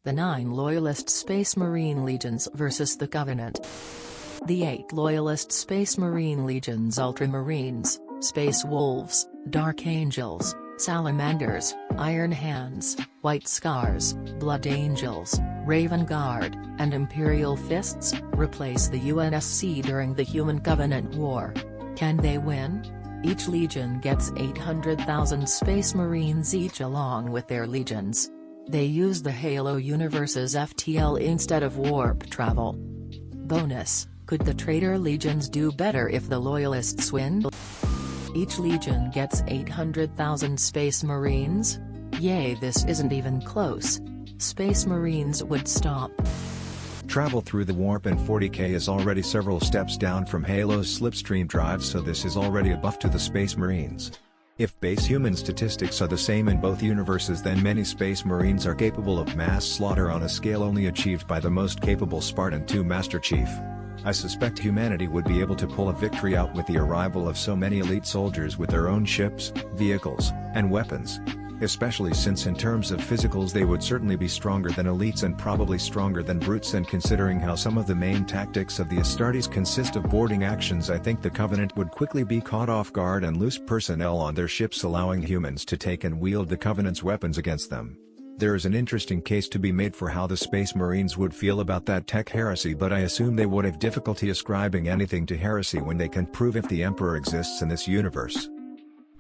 The 9 Loyalist Space Marine Legions versus the Covenant. The 8 Loyalist Space Marine Legions: Ultramarines, Space Wolves, Dark Angels, Salamanders, Iron Hands, White Scars, Blood Angels, Raven Guard, and Imperial Fists, replace the UNSC during the Human Covenant War. Can they win? Each legion gets 800,000 Space Marines each along with their legions. They use the Halo universe's FTL instead of warp travel. Bonus: could the traitor legions do better if the Loyalists win? Each legion gets 800,000 Space Marines? Yay, this isn't even close. Space Marines would stop. Travel through the warp in 40K is already several steps down from Halo's slipstream drive, so this is already a buff to the Space Marines. If base human statistics are the same in both universes, then many Space Marines are capable of mass slaughter on a scale only achieved by the most capable Spartan 2 Master Chief. I suspect humanity would be able to pull a victory out with the arrival of so many elite soldiers with their own ships, vehicles, and weapons. Especially since in terms of physicals they would certainly be stronger than elites and probably stronger than brutes, and considering how some of the main tactics of the Astartes consist of boarding actions, I think the Covenant would quickly be caught off guard and lose personnel on their ships, allowing humans to take and wield the Covenant's weapons against them. There is an interesting case to be made for how the Space Marines would feel about that tech heresy, but I assume they would have difficulty ascribing anything to heresy when they can prove if the Emperor exists in this universe.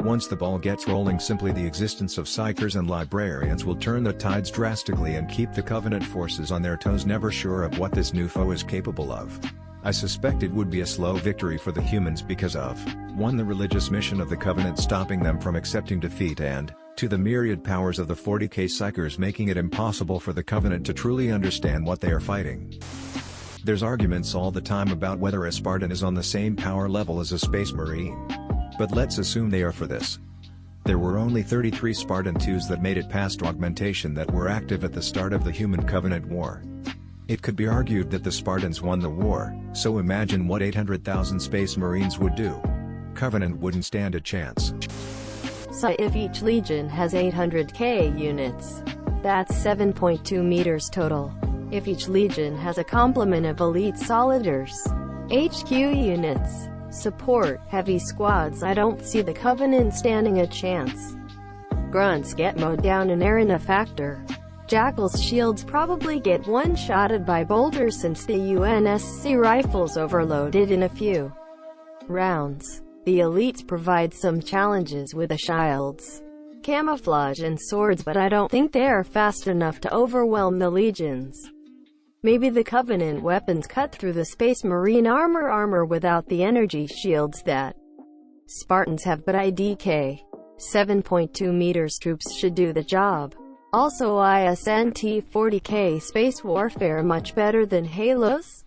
Once the ball gets rolling, simply the existence of psychers and librarians will turn the tides drastically and keep the Covenant forces on their toes, never sure of what this new foe is capable of. I suspect it would be a slow victory for the humans because of 1. The religious mission of the Covenant stopping them from accepting defeat, and 2. The myriad powers of the 40K psychers making it impossible for the Covenant to truly understand what they are fighting. There's arguments all the time about whether a Spartan is on the same power level as a Space Marine. But let's assume they are for this. There were only 33 Spartan 2s that made it past augmentation that were active at the start of the Human Covenant War. It could be argued that the Spartans won the war, so imagine what 800,000 Space Marines would do. Covenant wouldn't stand a chance. So if each legion has 800k units, that's 7.2 meters total. If each legion has a complement of elite soliders, HQ units, support, heavy squads, I don't see the Covenant standing a chance. Grunts get mowed down in Arena Factor. Jackal's shields probably get one-shotted by bolters since the UNSC rifles overloaded in a few rounds. The elites provide some challenges with the shields, camouflage and swords, but I don't think they are fast enough to overwhelm the legions. Maybe the Covenant weapons cut through the Space Marine armor without the energy shields that Spartans have, but IDK 7.2 meters troops should do the job. Also, isn't 40k space warfare much better than Halo's?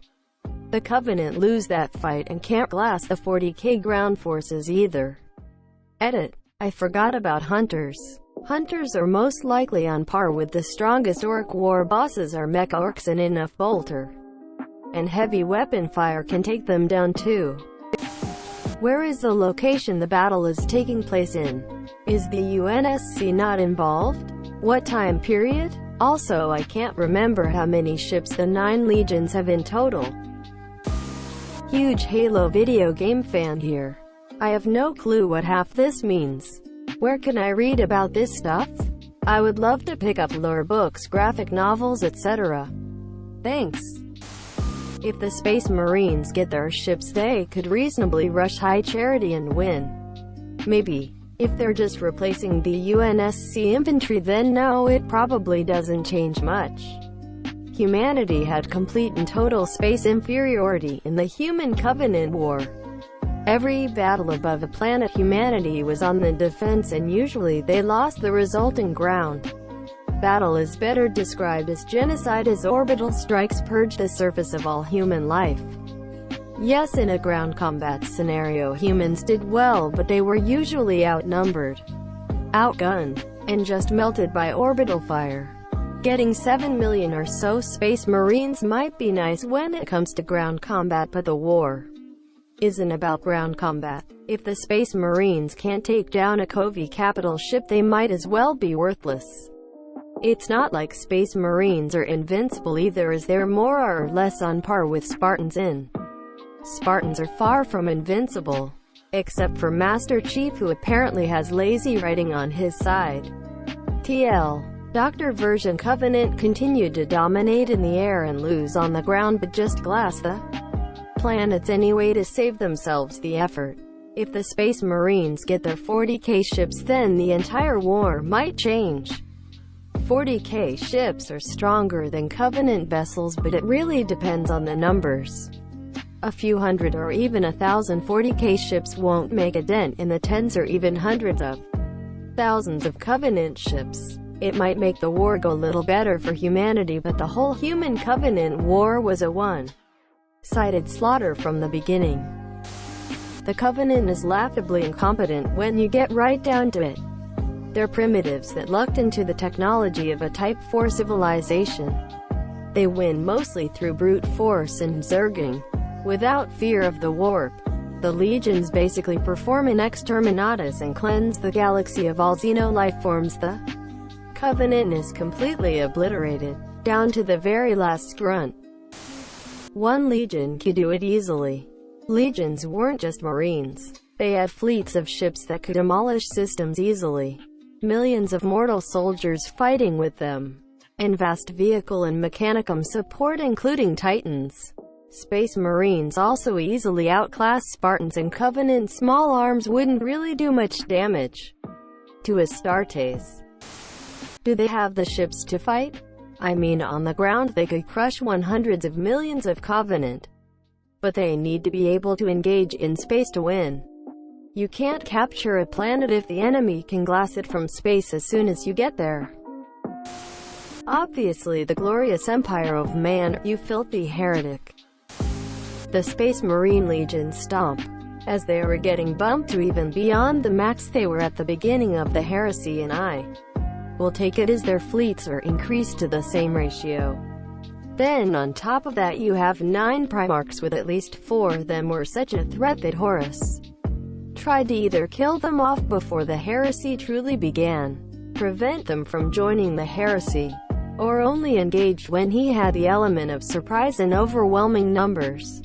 The Covenant lose that fight and can't glass the 40k ground forces either. Edit. I forgot about hunters. Hunters are most likely on par with the strongest orc war bosses are mecha orcs, and enough bolter and heavy weapon fire can take them down too. Where is the location the battle is taking place in? Is the UNSC not involved? What time period? Also, I can't remember how many ships the 9 legions have in total. Huge Halo video game fan here. I have no clue what half this means. Where can I read about this stuff? I would love to pick up lore books, graphic novels, etc. Thanks. If the Space Marines get their ships, they could reasonably rush High Charity and win. Maybe. If they're just replacing the UNSC infantry, then no, it probably doesn't change much. Humanity had complete and total space inferiority in the Human Covenant War. Every battle above the planet humanity was on the defense, and usually they lost the resulting ground battle is better described as genocide, as orbital strikes purge the surface of all human life. Yes, in a ground combat scenario humans did well, but they were usually outnumbered, outgunned, and just melted by orbital fire. Getting 7 million or so Space Marines might be nice when it comes to ground combat, but the war isn't about ground combat. If the Space Marines can't take down a Covey capital ship, they might as well be worthless. It's not like Space Marines are invincible either, as they're more or less on par with Spartans in. Spartans are far from invincible. Except for Master Chief, who apparently has lazy writing on his side. TL. Doctor version Covenant continued to dominate in the air and lose on the ground, but just glass the planets anyway to save themselves the effort. If the Space Marines get their 40K ships, then the entire war might change. 40K ships are stronger than Covenant vessels, but it really depends on the numbers. A few hundred or even 1,000 40K ships won't make a dent in the tens or even hundreds of thousands of Covenant ships. It might make the war go a little better for humanity, but the whole human Covenant war was a one-sided slaughter from the beginning. The Covenant is laughably incompetent when you get right down to it. They're primitives that lucked into the technology of a Type 4 civilization. They win mostly through brute force and zerging, without fear of the warp. The Legions basically perform an exterminatus and cleanse the galaxy of all xeno-lifeforms. The Covenant is completely obliterated, down to the very last grunt. One Legion could do it easily. Legions weren't just Marines. They had fleets of ships that could demolish systems easily. Millions of mortal soldiers fighting with them. And vast vehicle and mechanicum support, including Titans. Space Marines also easily outclass Spartans, and Covenant small arms wouldn't really do much damage to Astartes. Do they have the ships to fight? I mean, on the ground they could crush hundreds of millions of Covenant. But they need to be able to engage in space to win. You can't capture a planet if the enemy can glass it from space as soon as you get there. Obviously, the glorious empire of man, you filthy heretic. The Space Marine Legion stomp, as they were getting bumped to even beyond the max they were at the beginning of the heresy, and I will take it as their fleets are increased to the same ratio. Then on top of that you have 9 Primarchs, with at least 4 of them were such a threat that Horus tried to either kill them off before the heresy truly began, prevent them from joining the heresy, or only engaged when he had the element of surprise and overwhelming numbers.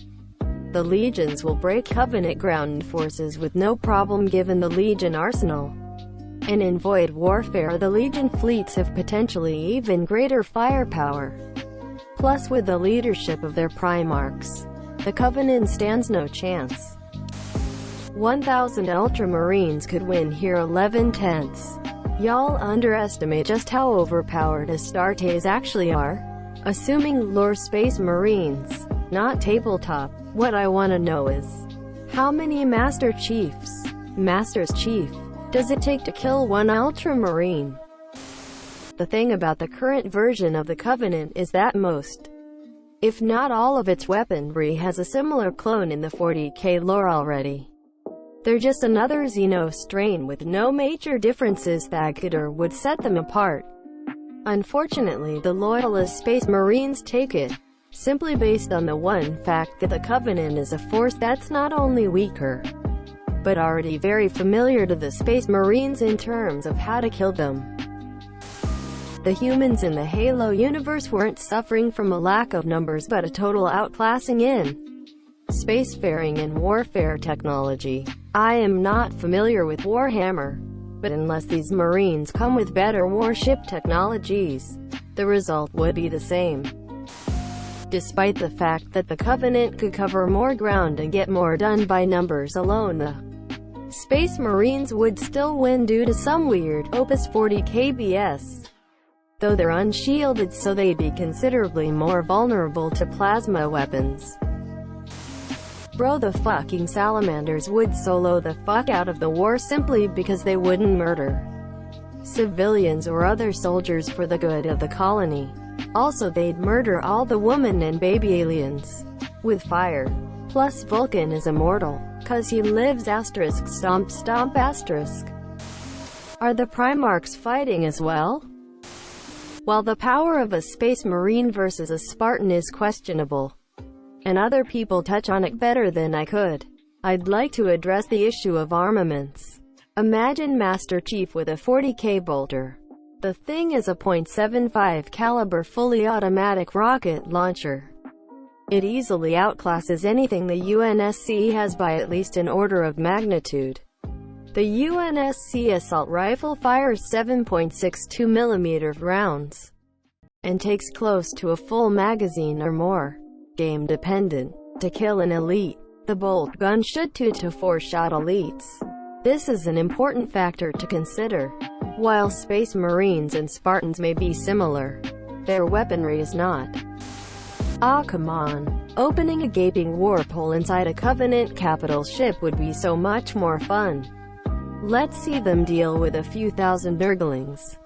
The Legions will break Covenant ground forces with no problem given the Legion arsenal. And in void warfare the Legion fleets have potentially even greater firepower. Plus, with the leadership of their Primarchs, the Covenant stands no chance. 1,000 Ultramarines could win here 11/10. Y'all underestimate just how overpowered Astartes actually are. Assuming lore Space Marines, not tabletop, what I want to know is, how many Master Chiefs, Master's Chief, does it take to kill one Ultramarine? The thing about the current version of the Covenant is that most, if not all of its weaponry has a similar clone in the 40K lore already. They're just another Xeno strain with no major differences that could or would set them apart. Unfortunately, the loyalist Space Marines take it, simply based on the one fact that the Covenant is a force that's not only weaker, but already very familiar to the Space Marines in terms of how to kill them. The humans in the Halo universe weren't suffering from a lack of numbers but a total outclassing in spacefaring and warfare technology. I am not familiar with Warhammer, but unless these Marines come with better warship technologies, the result would be the same. Despite the fact that the Covenant could cover more ground and get more done by numbers alone, the Space Marines would still win due to some weird Opus 40K BS. Though they're unshielded, so they'd be considerably more vulnerable to plasma weapons. Bro, the fucking salamanders would solo the fuck out of the war simply because they wouldn't murder civilians or other soldiers for the good of the colony. Also, they'd murder all the women and baby aliens with fire. Plus, Vulcan is immortal, cause he lives asterisk stomp stomp asterisk. Are the Primarchs fighting as well? While the power of a Space Marine versus a Spartan is questionable, and other people touch on it better than I could, I'd like to address the issue of armaments. Imagine Master Chief with a 40K bolter. The thing is a .75 caliber fully automatic rocket launcher. It easily outclasses anything the UNSC has by at least an order of magnitude. The UNSC assault rifle fires 7.62 mm rounds and takes close to a full magazine or more. Game dependent. To kill an elite, the bolt gun should 2 to 4 shot elites. This is an important factor to consider. While Space Marines and Spartans may be similar, their weaponry is not. Ah, come on. Opening a gaping warp hole inside a Covenant capital ship would be so much more fun. Let's see them deal with a few thousand Nurglings.